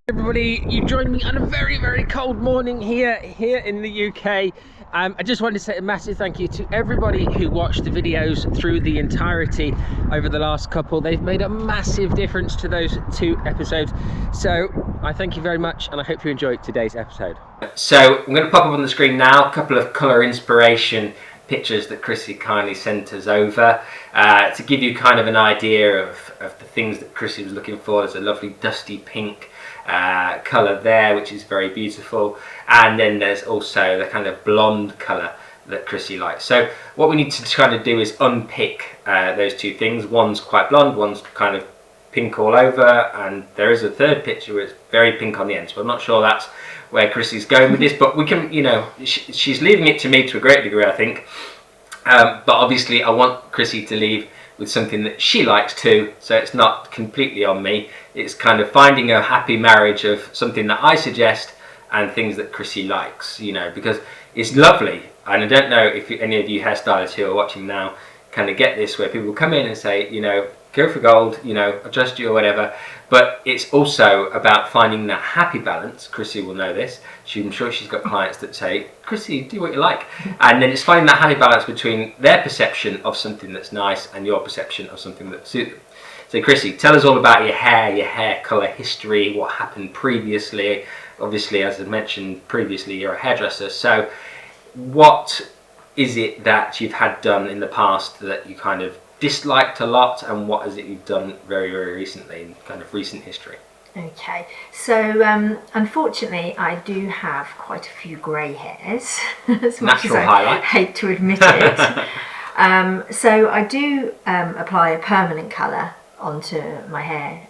Everybody, you joined me on a very cold morning here in the UK. I just wanted to say a massive thank you to everybody who watched the videos through the entirety over the last couple. They've made a massive difference to those 2 episodes, so I thank you very much and I hope you enjoyed today's episode. So I'm going to pop up on the screen now a couple of colour inspiration pictures that Chrissy kindly sent us over to give you kind of an idea of the things that Chrissy was looking for. There's a lovely dusty pink colour there, which is very beautiful, and then there's also the kind of blonde colour that Chrissy likes. So what we need to try to do is unpick those 2 things. One's quite blonde, one's kind of pink all over, and there is a third picture where it's very pink on the end, so I'm not sure that's where Chrissy's going with this, but we can, you know, she's leaving it to me to a great degree, I think, but obviously I want Chrissy to leave with something that she likes too, so it's not completely on me. It's kind of finding a happy marriage of something that I suggest and things that Chrissy likes, you know, because it's lovely. And I don't know if any of you hairstylists who are watching now kind of get this, where people come in and say, you know, go for gold, you know, adjust you or whatever, but it's also about finding that happy balance. Chrissy will know this. I'm sure she's got clients that say, Chrissy, do what you like. And then it's finding that happy balance between their perception of something that's nice and your perception of something that suits them. So Chrissy, tell us all about your hair colour history, what happened previously. Obviously, as I mentioned previously, you're a hairdresser, so what is it that you've had done in the past that you kind of disliked a lot, and what is it you've done very recently in kind of recent history? Okay, so unfortunately I do have quite a few grey hairs, as much as I hate to admit it. So I do apply a permanent colour onto my hair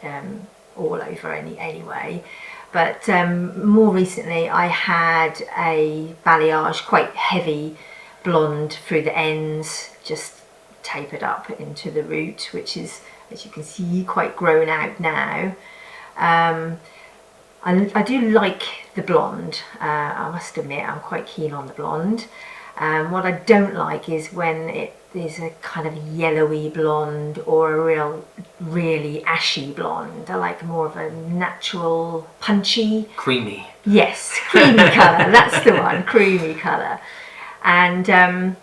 all over anyway, but more recently I had a balayage, quite heavy blonde through the ends, just tapered up into the root, which is, as you can see, quite grown out now. I do like the blonde, I must admit I'm quite keen on the blonde. What I don't like is when it is a kind of yellowy blonde or a really ashy blonde. I like more of a natural, punchy, creamy. Yes, creamy colour, that's the one, creamy colour. And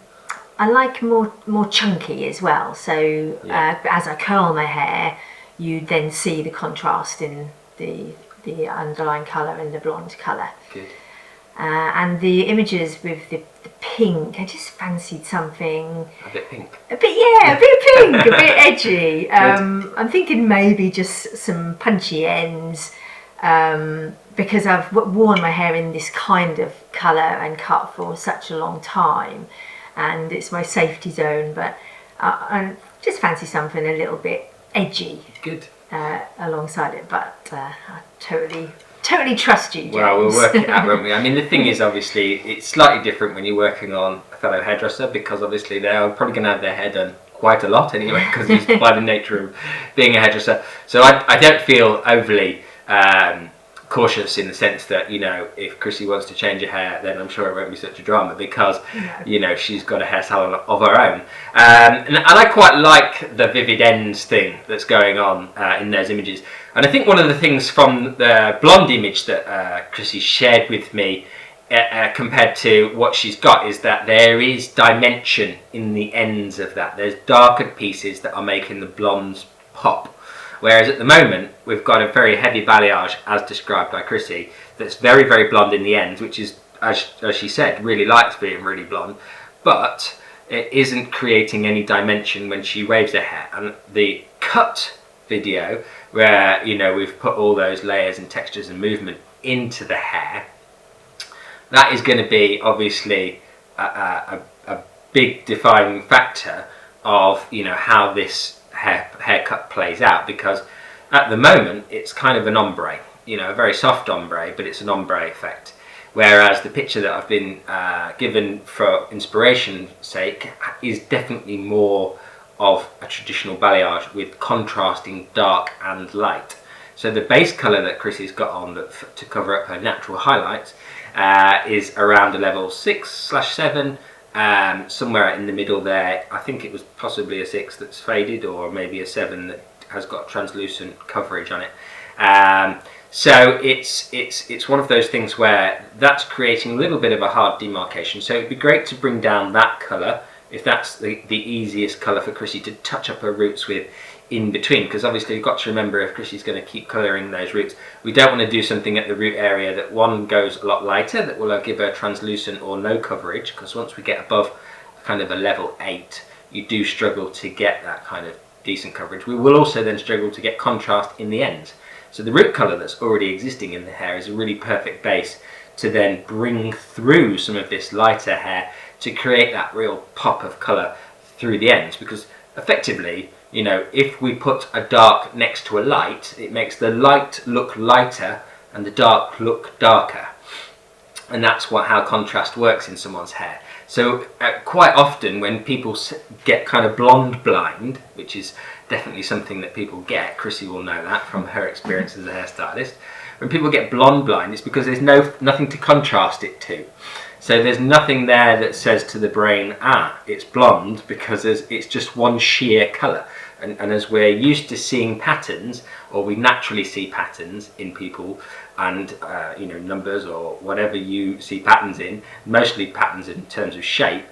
I like more chunky as well, so yeah. As I curl my hair, you then see the contrast in the underlying colour and the blonde colour. Good. And the images with the pink, I just fancied something a bit pink. A bit pink, a bit edgy. I'm thinking maybe just some punchy ends, because I've worn my hair in this kind of colour and cut for such a long time, and it's my safety zone, but I just fancy something a little bit edgy. Good. Alongside it, but I totally trust you, James. Well, we'll work it out, won't we? I mean, the thing is, obviously, it's slightly different when you're working on a fellow hairdresser, because obviously they're probably going to have their hair done quite a lot anyway, because it's by the nature of being a hairdresser. So I don't feel overly cautious in the sense that, you know, if Chrissy wants to change her hair, then I'm sure it won't be such a drama, because you know, she's got a hair salon of her own, and I quite like the vivid ends thing that's going on in those images. And I think one of the things from the blonde image that Chrissy shared with me compared to what she's got is that there is dimension in the ends of that. There's darker pieces that are making the blondes pop. Whereas at the moment, we've got a very heavy balayage, as described by Chrissy, that's very blonde in the ends, which is, as she said, really likes being really blonde, but it isn't creating any dimension when she waves her hair. And the cut video, where, you know, we've put all those layers and textures and movement into the hair, that is going to be obviously a big defining factor of, you know, how this haircut plays out, because at the moment it's kind of an ombre, you know, a very soft ombre, but it's an ombre effect, whereas the picture that I've been given for inspiration's sake is definitely more of a traditional balayage with contrasting dark and light. So the base colour that Chrissy's got on to cover up her natural highlights is around a level 6/7, somewhere in the middle there. I think it was possibly a 6 that's faded, or maybe a 7 that has got translucent coverage on it. So it's one of those things where that's creating a little bit of a hard demarcation. So it'd be great to bring down that colour, if that's the easiest colour for Chrissy to touch up her roots with in between, because obviously you've got to remember, if Chrissy's going to keep colouring those roots, we don't want to do something at the root area that one goes a lot lighter, that will give her translucent or no coverage, because once we get above kind of a level 8, you do struggle to get that kind of decent coverage. We will also then struggle to get contrast in the ends. So the root colour that's already existing in the hair is a really perfect base to then bring through some of this lighter hair to create that real pop of colour through the ends, because effectively, you know, if we put a dark next to a light, it makes the light look lighter and the dark look darker. And that's how contrast works in someone's hair. So quite often when people get kind of blonde blind, which is definitely something that people get, Chrissy will know that from her experience as a hairstylist, when people get blonde blind, it's because there's nothing to contrast it to. So there's nothing there that says to the brain, it's blonde, because it's just one sheer colour. And as we're used to seeing patterns, or we naturally see patterns in people, and you know, numbers or whatever you see patterns in, mostly patterns in terms of shape,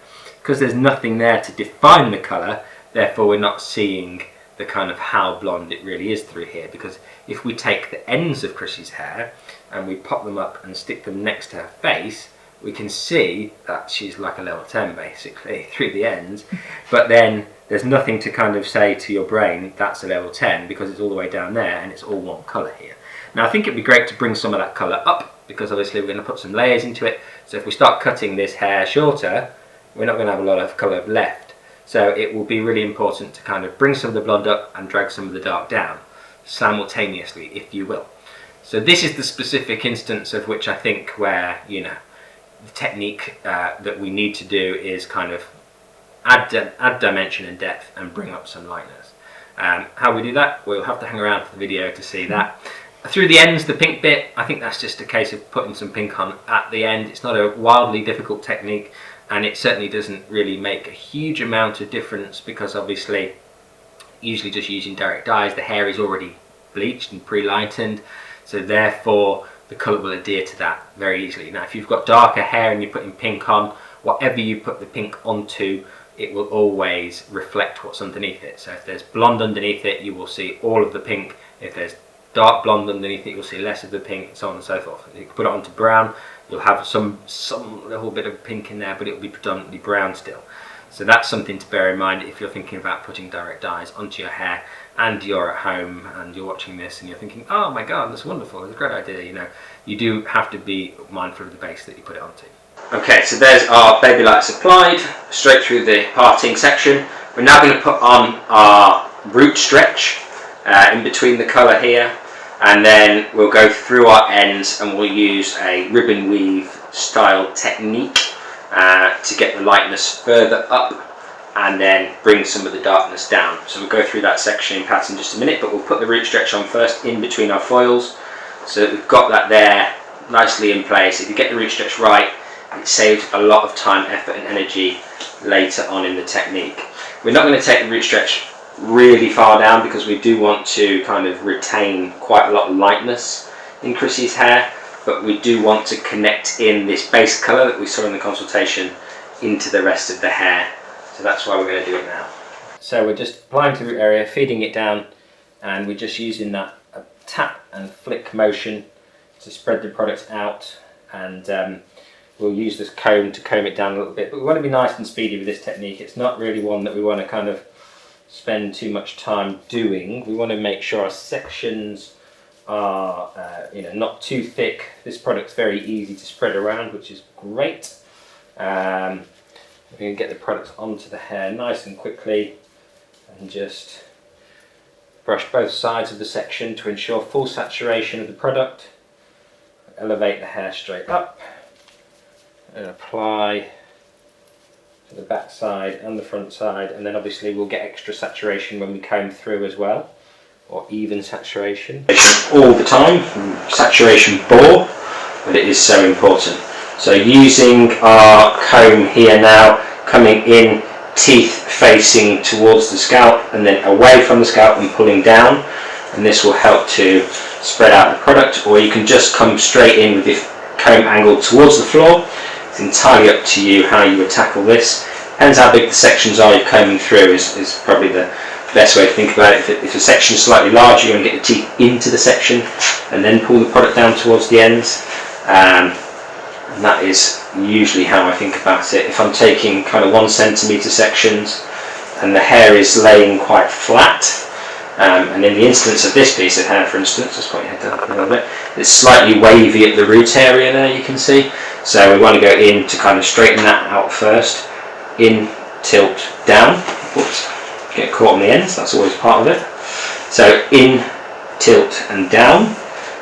because there's nothing there to define the colour, therefore we're not seeing the kind of how blonde it really is through here. Because if we take the ends of Chrissy's hair and we pop them up and stick them next to her face, we can see that she's like a level 10 basically through the ends, but then there's nothing to kind of say to your brain that's a level 10, because it's all the way down there and it's all one colour here. Now I think it'd be great to bring some of that colour up, because obviously we're going to put some layers into it, so if we start cutting this hair shorter, we're not going to have a lot of colour left. So it will be really important to kind of bring some of the blonde up and drag some of the dark down simultaneously, if you will. So this is the specific instance of which I think where, you know, the technique that we need to do is kind of add dimension and depth and bring up some lightness. How we do that, we'll have to hang around for the video to see that. Through the ends, the pink bit, I think that's just a case of putting some pink on at the end. It's not a wildly difficult technique, and it certainly doesn't really make a huge amount of difference, because obviously usually just using direct dyes, the hair is already bleached and pre-lightened, so therefore the colour will adhere to that very easily. Now if you've got darker hair and you're putting pink on, whatever you put the pink onto, it will always reflect what's underneath it. So if there's blonde underneath it, you will see all of the pink. If there's dark blonde underneath it, you'll see less of the pink, and so on and so forth. If you put it onto brown, you'll have some little bit of pink in there, but it will be predominantly brown still. So that's something to bear in mind if you're thinking about putting direct dyes onto your hair and you're at home and you're watching this and you're thinking, oh my god, that's wonderful, it's a great idea. You know, you do have to be mindful of the base that you put it onto. Okay, so there's our baby lights applied straight through the parting section. We're now going to put on our root stretch in between the colour here, and then we'll go through our ends and we'll use a ribbon weave style technique to get the lightness further up and then bring some of the darkness down. So we'll go through that section in pattern in just a minute, but we'll put the root stretch on first in between our foils, so that we've got that there nicely in place. If you get the root stretch right, it saves a lot of time, effort and energy later on in the technique. We're not going to take the root stretch really far down, because we do want to kind of retain quite a lot of lightness in Chrissy's hair, but we do want to connect in this base colour that we saw in the consultation into the rest of the hair. So that's why we're going to do it now. So we're just applying to the root area, feeding it down, and we're just using that tap and flick motion to spread the product out, and we'll use this comb to comb it down a little bit, but we want to be nice and speedy with this technique. It's not really one that we want to kind of spend too much time doing. We want to make sure our sections are you know, not too thick. This product's very easy to spread around, which is great. We can get the product onto the hair nice and quickly, and just brush both sides of the section to ensure full saturation of the product. Elevate the hair straight up and apply to the back side and the front side, and then obviously we'll get extra saturation when we comb through as well, or even saturation. All the time, saturation bore, but it is so important. So using our comb here now, coming in, teeth facing towards the scalp and then away from the scalp and pulling down, and this will help to spread out the product, or you can just come straight in with your comb angled towards the floor. It's entirely up to you how you would tackle this. Depends how big the sections are you're combing through is probably the best way to think about it. If a section is slightly larger, you want to get the teeth into the section and then pull the product down towards the ends. And that is usually how I think about it. If I'm taking kind of 1 centimetre sections and the hair is laying quite flat, and in the instance of this piece of hair, for instance, just put your head down a little bit, it's slightly wavy at the root area there, you can see. So we want to go in to kind of straighten that out first. In, tilt, down. Whoops, get caught on the ends, that's always part of it. So in, tilt and down,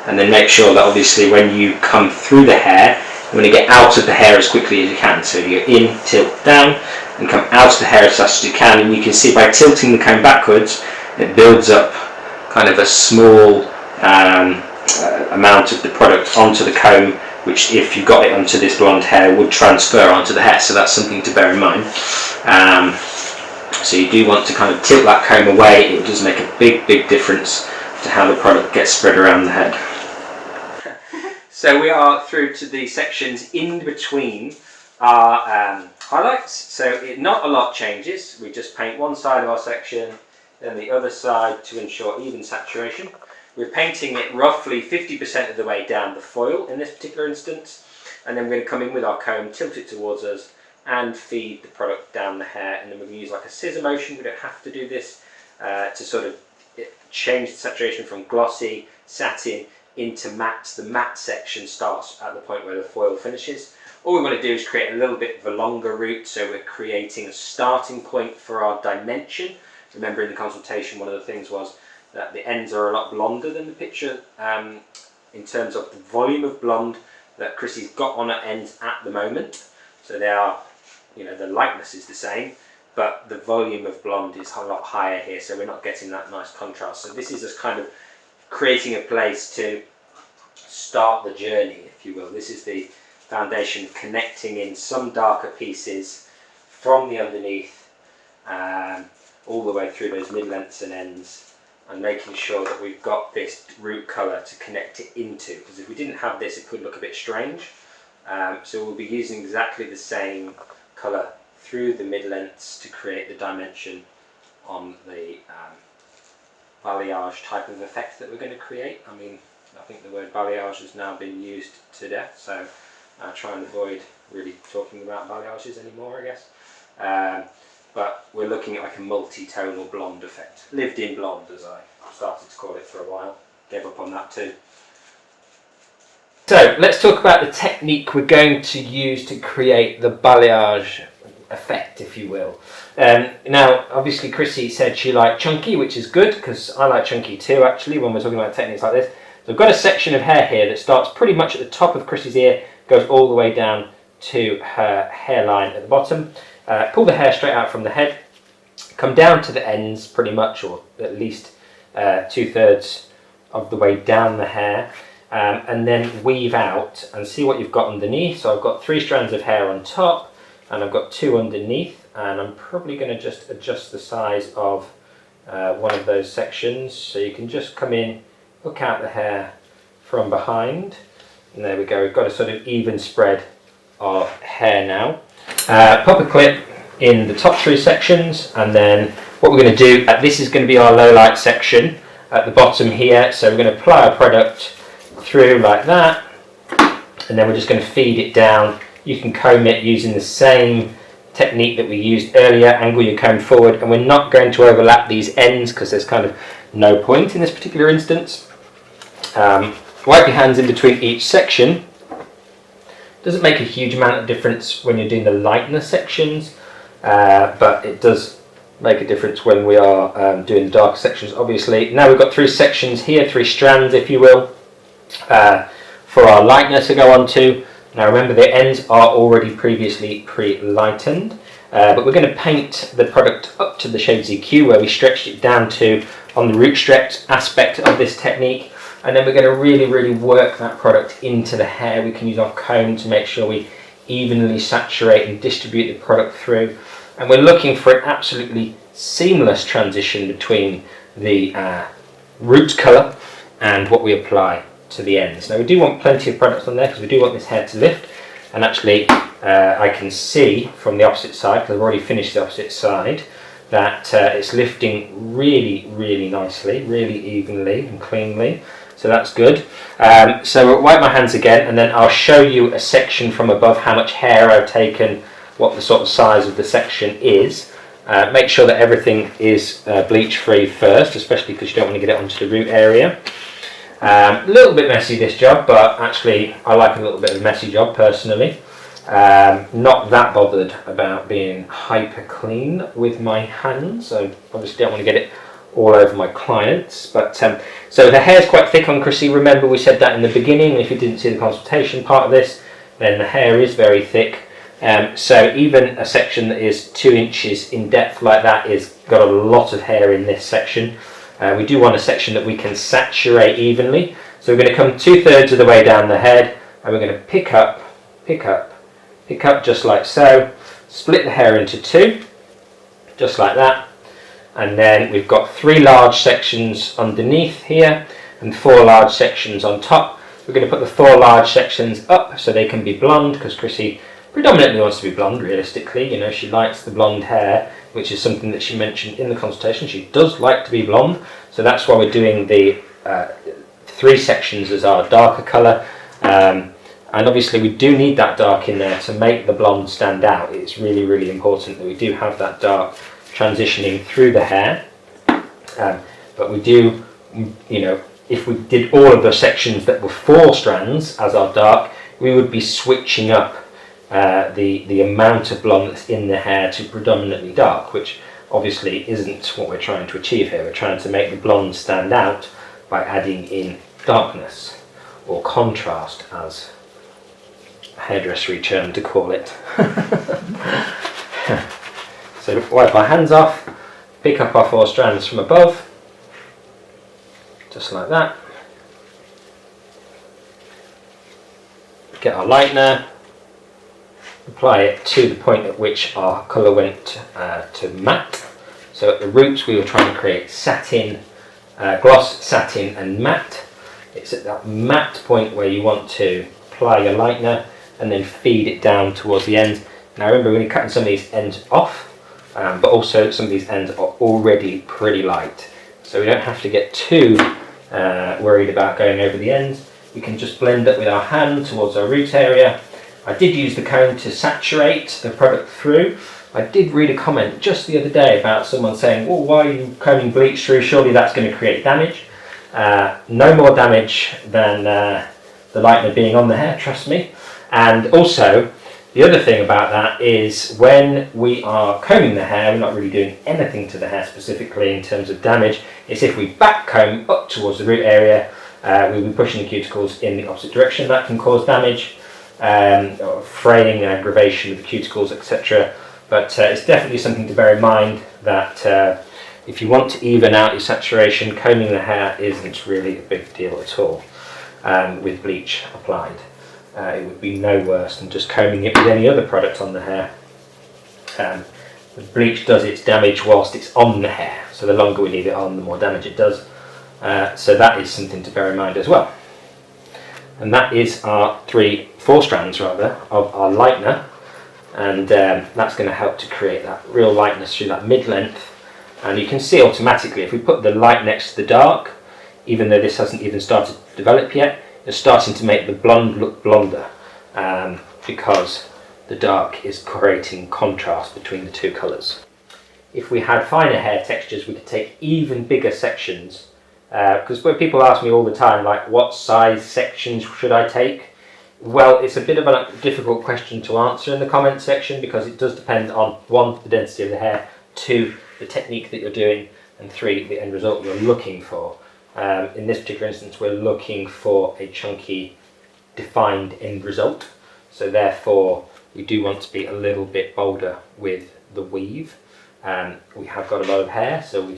and then make sure that obviously when you come through the hair, you want to get out of the hair as quickly as you can. So you go in, tilt, down, and come out of the hair as fast as you can. And you can see by tilting the comb backwards, it builds up kind of a small amount of the product onto the comb, which if you got it onto this blonde hair would transfer onto the hair. So that's something to bear in mind. So you do want to kind of tilt that comb away. It does make a big difference to how the product gets spread around the head. So we are through to the sections in between our highlights. So not a lot changes. We just paint one side of our section, then the other side to ensure even saturation. We're painting it roughly 50% of the way down the foil in this particular instance, and then we're going to come in with our comb, tilt it towards us, and feed the product down the hair. And then we're going to use like a scissor motion. We don't have to do this to sort of change the saturation from glossy, satin into matte. The matte section starts at the point where the foil finishes. All we want to do is create a little bit of a longer root, so we're creating a starting point for our dimension. Remember in the consultation, one of the things was that the ends are a lot blonder than the picture in terms of the volume of blonde that Chrissy's got on her ends at the moment. So they are, you know, the lightness is the same, but the volume of blonde is a lot higher here, so we're not getting that nice contrast. So this is just kind of creating a place to start the journey, if you will. This is the foundation, connecting in some darker pieces from the underneath all the way through those mid-lengths and ends, and making sure that we've got this root colour to connect it into, because if we didn't have this it could look a bit strange. So we'll be using exactly the same colour through the mid-lengths to create the dimension on the balayage type of effect that we're going to create. I mean, I think the word balayage has now been used to death, so I'll try and avoid really talking about balayages anymore, I guess. But we're looking at like a multi-tonal blonde effect. Lived in blonde, as I started to call it for a while. Gave up on that too. So let's talk about the technique we're going to use to create the balayage effect, if you will. Now, obviously Chrissy said she liked chunky, which is good, because I like chunky too, actually, when we're talking about techniques like this. So I've got a section of hair here that starts pretty much at the top of Chrissy's ear, goes all the way down to her hairline at the bottom. Pull the hair straight out from the head, come down to the ends pretty much, or at least 2/3 of the way down the hair, and then weave out and see what you've got underneath. So I've got 3 strands of hair on top, and I've got 2 underneath, and I'm probably going to just adjust the size of one of those sections. So you can just come in, hook out the hair from behind, and there we go. We've got a sort of even spread of hair now. Pop a clip in the top 3 sections, and then what we're going to do, this is going to be our low light section at the bottom here. So we're going to apply our product through like that, and then we're just going to feed it down. You can comb it using the same technique that we used earlier. Angle your comb forward, and we're not going to overlap these ends because there's kind of no point in this particular instance. Wipe your hands in between each section. Doesn't make a huge amount of difference when you're doing the lightener sections, but it does make a difference when we are doing the darker sections, obviously. Now we've got 3 sections here, 3 strands, if you will, for our lightener to go on to. Now remember, the ends are already previously pre-lightened, but we're going to paint the product up to the shades EQ where we stretched it down to on the root stretch aspect of this technique. And then we're going to really work that product into the hair. We can use our comb to make sure we evenly saturate and distribute the product through. And we're looking for an absolutely seamless transition between the root colour and what we apply to the ends. Now we do want plenty of product on there because we do want this hair to lift, and actually I can see from the opposite side, because I've already finished the opposite side, that it's lifting really nicely, really evenly and cleanly, so that's good. So we'll wipe my hands again, and then I'll show you a section from above, how much hair I've taken, what the sort of size of the section is. Make sure that everything is bleach free first, especially because you don't want to get it onto the root area. A little bit messy this job, but actually I like a little bit of a messy job personally. Not that bothered about being hyper clean with my hands, so obviously don't want to get it all over my clients. But so the hair is quite thick on Chrissy. Remember we said that in the beginning. If you didn't see the consultation part of this, then the hair is very thick. So even a section that is 2 inches in depth like that is got a lot of hair in this section. We do want a section that we can saturate evenly. So we're going to come 2/3 of the way down the head, and we're going to pick up just like so. Split the hair into 2, just like that. And then we've got 3 large sections underneath here and 4 large sections on top. We're going to put the 4 large sections up so they can be blonde, because Chrissy predominantly wants to be blonde realistically. You know, she likes the blonde hair, which is something that she mentioned in the consultation. She does like to be blonde, so that's why we're doing the 3 sections as our darker colour. And obviously we do need that dark in there to make the blonde stand out. It's really important that we do have that dark transitioning through the hair. But we do, you know, if we did all of the sections that were 4 strands as our dark, we would be switching up the amount of blonde that's in the hair to predominantly dark, which obviously isn't what we're trying to achieve here. We're trying to make the blonde stand out by adding in darkness, or contrast as hairdressery term to call it. So wipe our hands off, pick up our 4 strands from above, just like that. Get our lightener, apply it to the point at which our colour went to matte. So at the roots we were trying to create satin, gloss, satin and matte. It's at that matte point where you want to apply your lightener and then feed it down towards the ends. Now remember, we're going to be cutting some of these ends off, but also some of these ends are already pretty light, so we don't have to get too worried about going over the ends. We can just blend it with our hand towards our root area. I did use the comb to saturate the product through. I did read a comment just the other day about someone saying, well, why are you combing bleach through? Surely that's going to create damage. No more damage than the lightener being on the hair, trust me. And also, the other thing about that is when we are combing the hair, we're not really doing anything to the hair specifically in terms of damage. It's if we back comb up towards the root area, we'll be pushing the cuticles in the opposite direction. That can cause damage, or fraying and aggravation of the cuticles, etc. But it's definitely something to bear in mind that if you want to even out your saturation, combing the hair isn't really a big deal at all with bleach applied. It would be no worse than just combing it with any other product on the hair. The bleach does its damage whilst it's on the hair, so the longer we leave it on, the more damage it does. So that is something to bear in mind as well. And that is our 4 strands rather of our lightener, and that's going to help to create that real lightness through that mid-length. And you can see automatically if we put the light next to the dark, even though this hasn't even started to develop yet, it's starting to make the blonde look blonder, because the dark is creating contrast between the 2 colours. If we had finer hair textures, we could take even bigger sections, because when people ask me all the time, like, what size sections should I take? Well, it's a bit of a difficult question to answer in the comment section, because it does depend on 1, the density of the hair, 2, the technique that you're doing, and 3, the end result you're looking for. In this particular instance, we're looking for a chunky, defined end result, so therefore we do want to be a little bit bolder with the weave. We have got a lot of hair, so we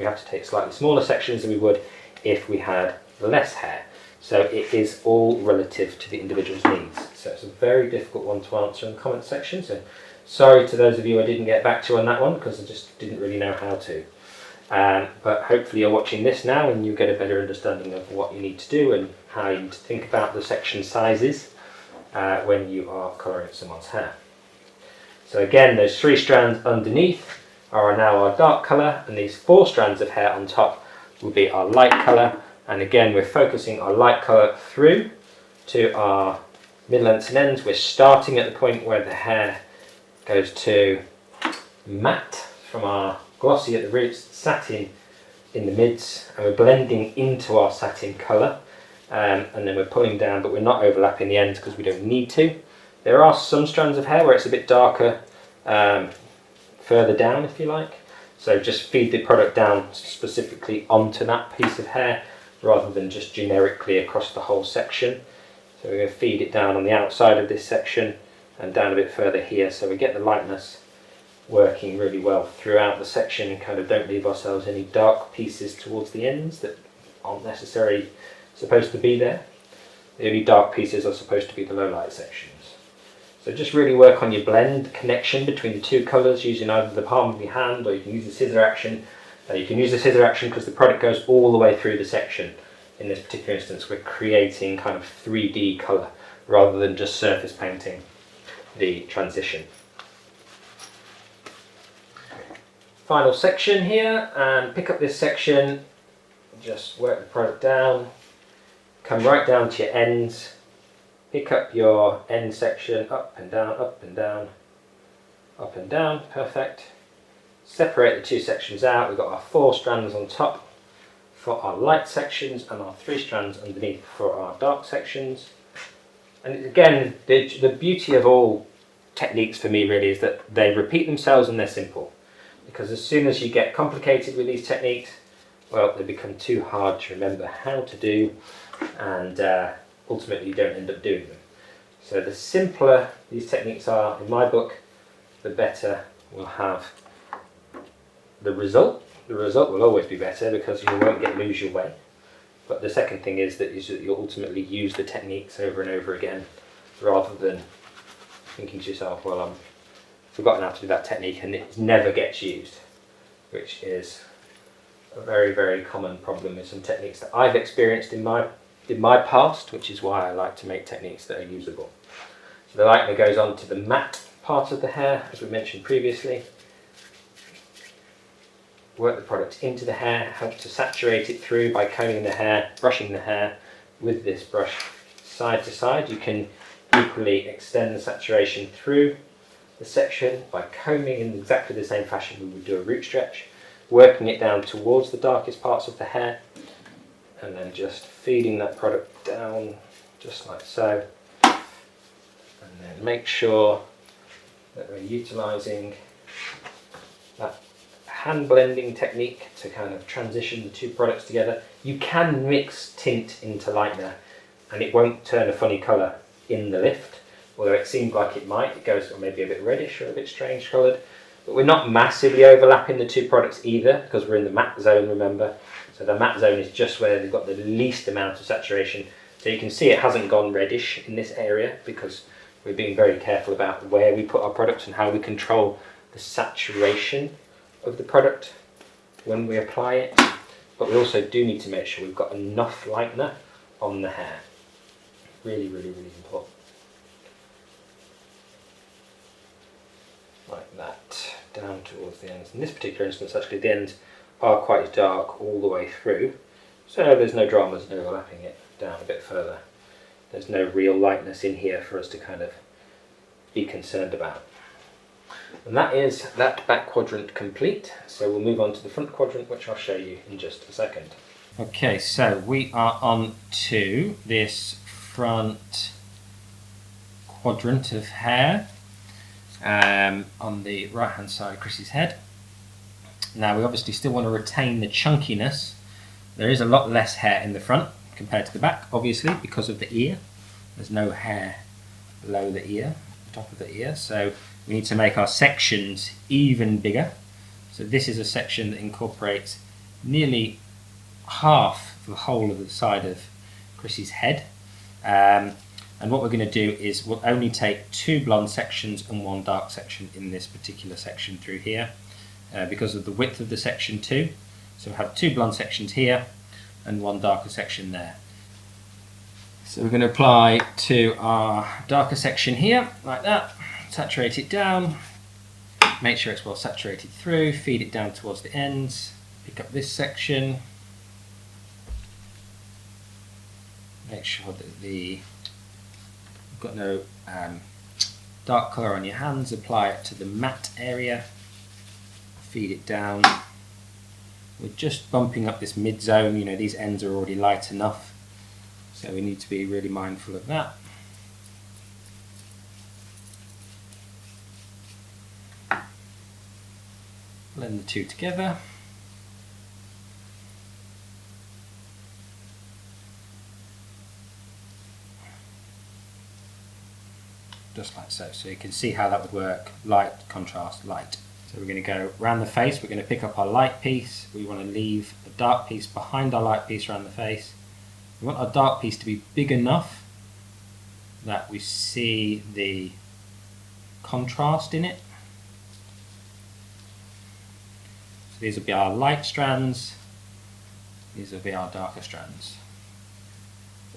have to take slightly smaller sections than we would if we had less hair. So it is all relative to the individual's needs. So it's a very difficult one to answer in the comment section. So sorry to those of you I didn't get back to on that one, because I just didn't really know how to. But hopefully you're watching this now and you get a better understanding of what you need to do and how you need to think about the section sizes when you are colouring someone's hair. So again, those 3 strands underneath are now our dark colour, and these 4 strands of hair on top will be our light colour. And again, we're focusing our light colour through to our middle lengths and ends. We're starting at the point where the hair goes to matte from our glossy at the roots, satin in the mids, and we're blending into our satin colour. And then we're pulling down, but we're not overlapping the ends because we don't need to. There are some strands of hair where it's a bit darker further down, if you like. So just feed the product down specifically onto that piece of hair rather than just generically across the whole section. So we're going to feed it down on the outside of this section and down a bit further here, so we get the lightness working really well throughout the section and kind of don't leave ourselves any dark pieces towards the ends that aren't necessarily supposed to be there. The only dark pieces are supposed to be the low light sections. So just really work on your blend connection between the 2 colours using either the palm of your hand, or you can use the scissor action. You can use the scissor action because the product goes all the way through the section. In this particular instance, we're creating kind of 3D colour rather than just surface painting the transition. Final section here, and pick up this section, just work the product down, come right down to your ends, pick up your end section, up and down, up and down, up and down, perfect. Separate the 2 sections out. We've got our 4 strands on top for our light sections and our 3 strands underneath for our dark sections. And again, the beauty of all techniques for me really is that they repeat themselves and they're simple. Because as soon as you get complicated with these techniques, well, they become too hard to remember how to do, and ultimately you don't end up doing them. So the simpler these techniques are, in my book, the better we'll have the result. The result will always be better because you won't lose your way. But the second thing is that you'll ultimately use the techniques over and over again, rather than thinking to yourself, well, I've forgotten how to do that technique, and it never gets used, which is a very, very common problem with some techniques that I've experienced in my past, which is why I like to make techniques that are usable. So the lightener goes on to the matte part of the hair, as we mentioned previously. Work the product into the hair, help to saturate it through by combing the hair, brushing the hair with this brush side to side. You can equally extend the saturation through the section by combing in exactly the same fashion we would do a root stretch, working it down towards the darkest parts of the hair, and then just feeding that product down just like so. And then make sure that we're utilising that hand blending technique to kind of transition the 2 products together. You can mix tint into lightener and it won't turn a funny colour in the lift, although it seems like it might. It goes maybe a bit reddish or a bit strange coloured, but we're not massively overlapping the 2 products either because we're in the matte zone, remember. So the matte zone is just where they've got the least amount of saturation. So you can see it hasn't gone reddish in this area because we're being very careful about where we put our products and how we control the saturation of the product when we apply it. But we also do need to make sure we've got enough lightener on the hair. Really, really, really important. Like that, down towards the ends. In this particular instance, actually, the ends are quite dark all the way through, so there's no dramas in overlapping it down a bit further. There's no real lightness in here for us to kind of be concerned about. And that is that back quadrant complete, so we'll move on to the front quadrant, which I'll show you in just a second. Okay, so we are on to this front quadrant of hair on the right hand side of Chrissy's head. Now we obviously still want to retain the chunkiness. There is a lot less hair in the front compared to the back, obviously, because of the ear. There's no hair below the ear, the top of the ear, so we need to make our sections even bigger. So this is a section that incorporates nearly half the whole of the side of Chrissy's head. And what we're going to do is we'll only take 2 blonde sections and 1 dark section in this particular section through here, because of the width of the section too. So we have 2 blonde sections here and 1 darker section there. So we're going to apply to our darker section here, like that, saturate it down, make sure it's well saturated through, feed it down towards the ends, pick up this section, make sure that you've got no dark colour on your hands, apply it to the matte area, feed it down. We're just bumping up this mid zone, you know, these ends are already light enough, so we need to be really mindful of that. Blend the two together. Just like so. So you can see how that would work. Light, contrast, light. So we're going to go around the face. We're going to pick up our light piece. We want to leave a dark piece behind our light piece around the face. We want our dark piece to be big enough that we see the contrast in it. So these will be our light strands. These will be our darker strands.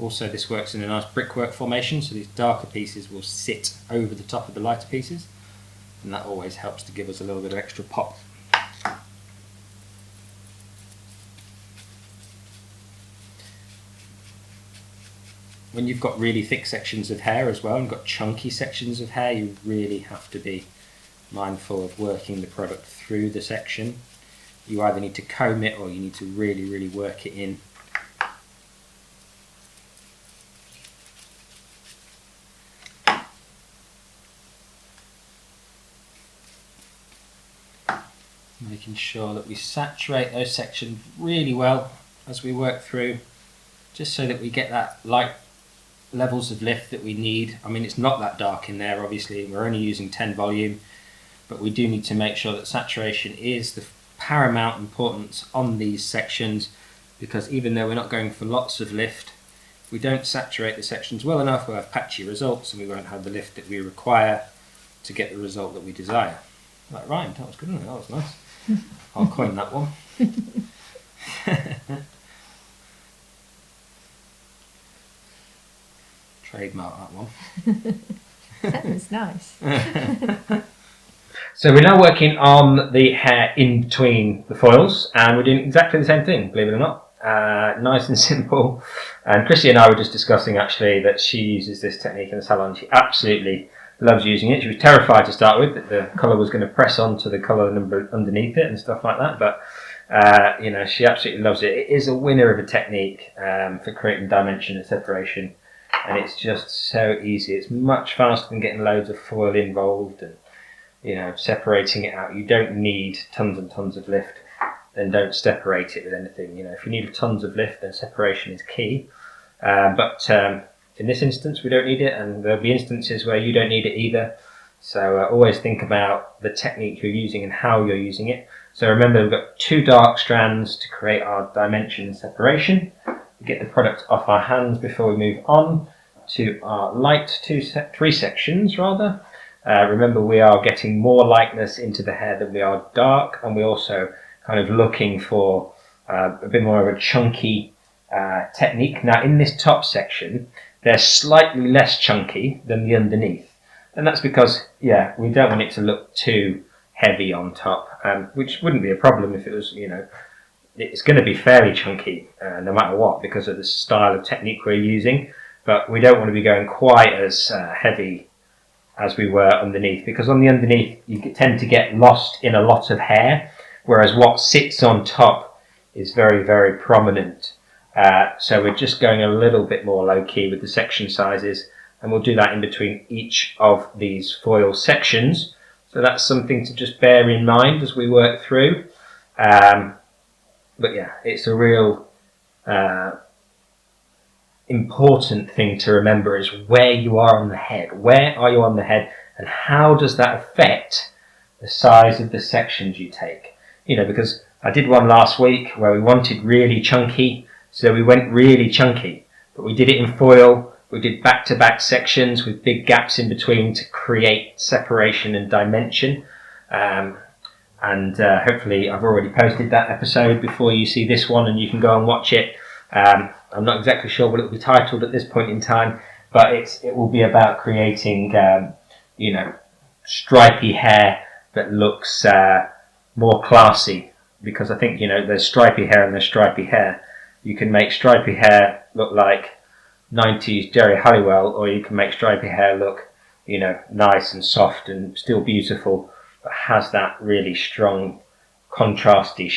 Also, this works in a nice brickwork formation, so these darker pieces will sit over the top of the lighter pieces, and that always helps to give us a little bit of extra pop. When you've got really thick sections of hair as well, and got chunky sections of hair, you really have to be mindful of working the product through the section. You either need to comb it or you need to really, really work it in. Making sure that we saturate those sections really well as we work through, just so that we get that light levels of lift that we need. I mean, it's not that dark in there, obviously, we're only using 10 volume, but we do need to make sure that saturation is the paramount importance on these sections, because even though we're not going for lots of lift, if we don't saturate the sections well enough, we'll have patchy results and we won't have the lift that we require to get the result that we desire. That rhymed, that was good, wasn't it? That was nice. I'll coin that one. Trademark that one. That was nice. So we're now working on the hair in between the foils, and we're doing exactly the same thing, believe it or not. Nice and simple. And Chrissy and I were just discussing actually that she uses this technique in the salon. She absolutely loves using it. She was terrified to start with that the colour was going to press onto the colour number underneath it and stuff like that, but you know, she absolutely loves it. It is a winner of a technique for creating dimension and separation, and it's just so easy. It's much faster than getting loads of foil involved and, you know, separating it out. You don't need tons and tons of lift, then don't separate it with anything. You know, if you need tons of lift, then separation is key. But in this instance, we don't need it, and there'll be instances where you don't need it either. So always think about the technique you're using and how you're using it. So remember, we've got 2 dark strands to create our dimension and separation. We get the product off our hands before we move on to our light 3 sections rather. Remember, we are getting more lightness into the hair than we are dark, and we're also kind of looking for a bit more of a chunky technique. Now in this top section, they're slightly less chunky than the underneath, and that's because, yeah, we don't want it to look too heavy on top, which wouldn't be a problem if it was, you know, it's going to be fairly chunky no matter what because of the style of technique we're using, but we don't want to be going quite as heavy as we were underneath, because on the underneath you tend to get lost in a lot of hair, whereas what sits on top is very, very prominent. So we're just going a little bit more low-key with the section sizes, and we'll do that in between each of these foil sections. So that's something to just bear in mind as we work through. But yeah, it's a real important thing to remember is where you are on the head. Where are you on the head, and how does that affect the size of the sections you take? You know, because I did one last week where we wanted really chunky, so we went really chunky, but we did it in foil. We did back-to-back sections with big gaps in between to create separation and dimension. And and hopefully I've already posted that episode before you see this one, and you can go and watch it. I'm not exactly sure what it will be titled at this point in time, but it will be about creating stripy hair that looks more classy, because I think there's stripy hair and there's stripy hair. You can make stripy hair look like 90s Jerry Halliwell, or you can make stripy hair look nice and soft and still beautiful, but has that really strong contrasty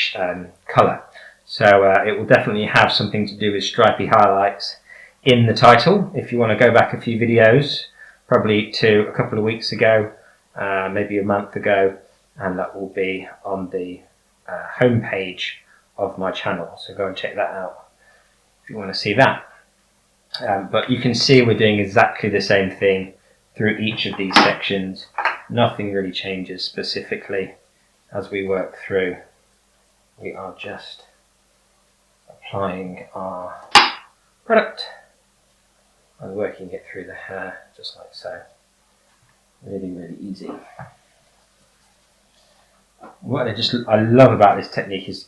colour. So it will definitely have something to do with stripy highlights in the title. If you want to go back a few videos, probably to a couple of weeks ago, maybe a month ago, and that will be on the home page of my channel, so go and check that out if you want to see that. But you can see we're doing exactly the same thing through each of these sections. Nothing really changes specifically as we work through. We are just applying our product and working it through the hair, just like so. Really, really easy. What I love about this technique is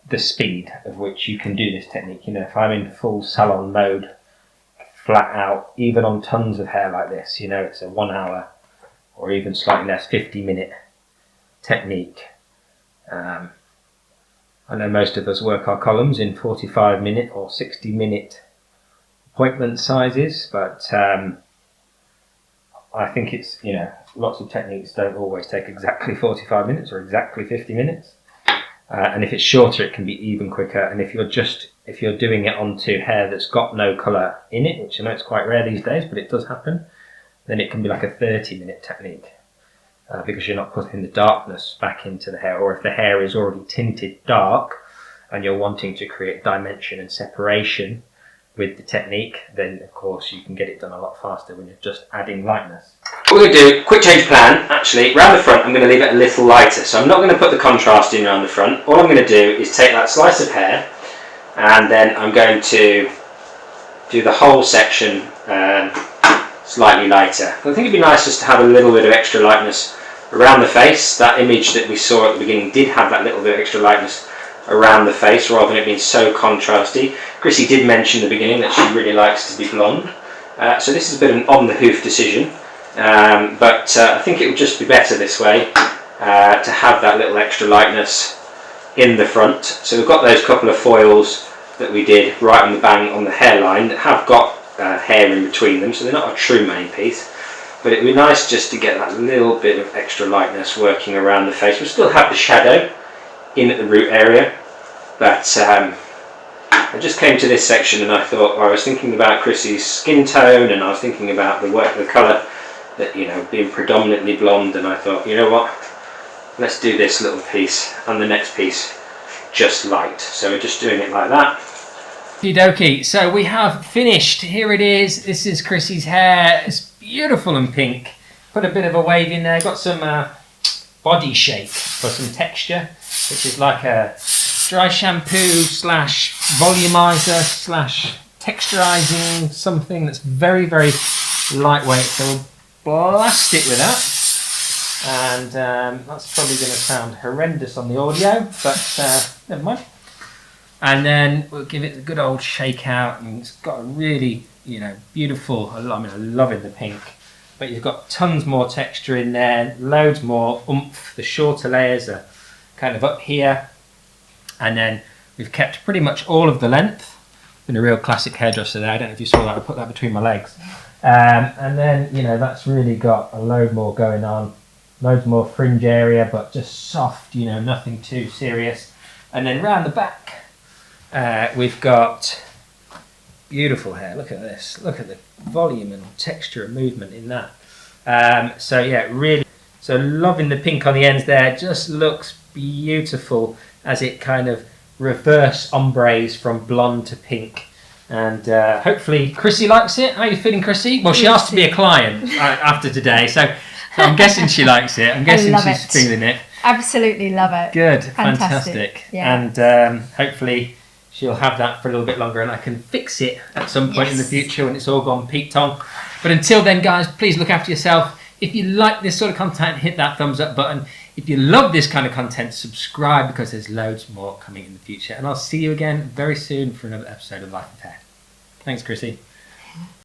the speed of which you can do this technique. If I'm in full salon mode, flat out, even on tons of hair like this, it's a 1 hour or even slightly less, 50-minute technique. I know most of us work our columns in 45-minute or 60-minute appointment sizes, but I think it's, lots of techniques don't always take exactly 45 minutes or exactly 50 minutes. And if it's shorter, it can be even quicker. And if you're doing it onto hair that's got no colour in it, which I know it's quite rare these days, but it does happen, then it can be like a 30-minute technique, because you're not putting the darkness back into the hair. Or if the hair is already tinted dark and you're wanting to create dimension and separation with the technique, then of course you can get it done a lot faster when you're just adding lightness. What we're going to do, quick change plan, actually, around the front I'm going to leave it a little lighter, so I'm not going to put the contrast in around the front. All I'm going to do is take that slice of hair and then I'm going to do the whole section slightly lighter. I think it'd be nice just to have a little bit of extra lightness around the face. That image that we saw at the beginning did have that little bit of extra lightness around the face rather than it being so contrasty. Chrissy did mention at the beginning that she really likes to be blonde, so this is a bit of an on the hoof decision, but I think it would just be better this way to have that little extra lightness in the front. So we've got those couple of foils that we did right on the bang on the hairline that have got hair in between them, so they're not a true main piece, but it would be nice just to get that little bit of extra lightness working around the face. We'll still have the shadow in at the root area, but I just came to this section and I thought, I was thinking about Chrissy's skin tone and I was thinking about the colour that, being predominantly blonde, and I thought, you know what, let's do this little piece and the next piece just light. So we're just doing it like that. Okie dokie, so we have finished. Here it is. This is Chrissy's hair. It's beautiful and pink. Put a bit of a wave in there. Got some body shape for some texture, which is like a dry shampoo slash volumizer slash texturizing something that's very, very lightweight. So we'll blast it with that. And that's probably going to sound horrendous on the audio, but never mind. And then we'll give it a good old shake out, and it's got a really, beautiful, I'm loving the pink, but you've got tons more texture in there, loads more oomph. The shorter layers are kind of up here, and then we've kept pretty much all of the length. Been a real classic hairdresser there. I don't know if you saw that, I put that between my legs. And then, that's really got a load more going on. Loads more fringe area, but just soft, nothing too serious. And then round the back, we've got beautiful hair. Look at this. Look at the volume and texture and movement in that. So yeah, really. So loving the pink on the ends there. Just looks beautiful as it kind of reverse ombres from blonde to pink. And hopefully Chrissy likes it. How are you feeling, Chrissy? Well, she asked to be a client after today, so I'm guessing she likes it. I'm guessing she's feeling it. Absolutely love it. Good, fantastic. Yeah. And hopefully she'll have that for a little bit longer and I can fix it at some point in the future when it's all gone peaked on. But until then, guys, please look after yourself. If you like this sort of content, hit that thumbs up button. If you love this kind of content, subscribe, because there's loads more coming in the future. And I'll see you again very soon for another episode of Life of Hair. Thanks, Chrissy.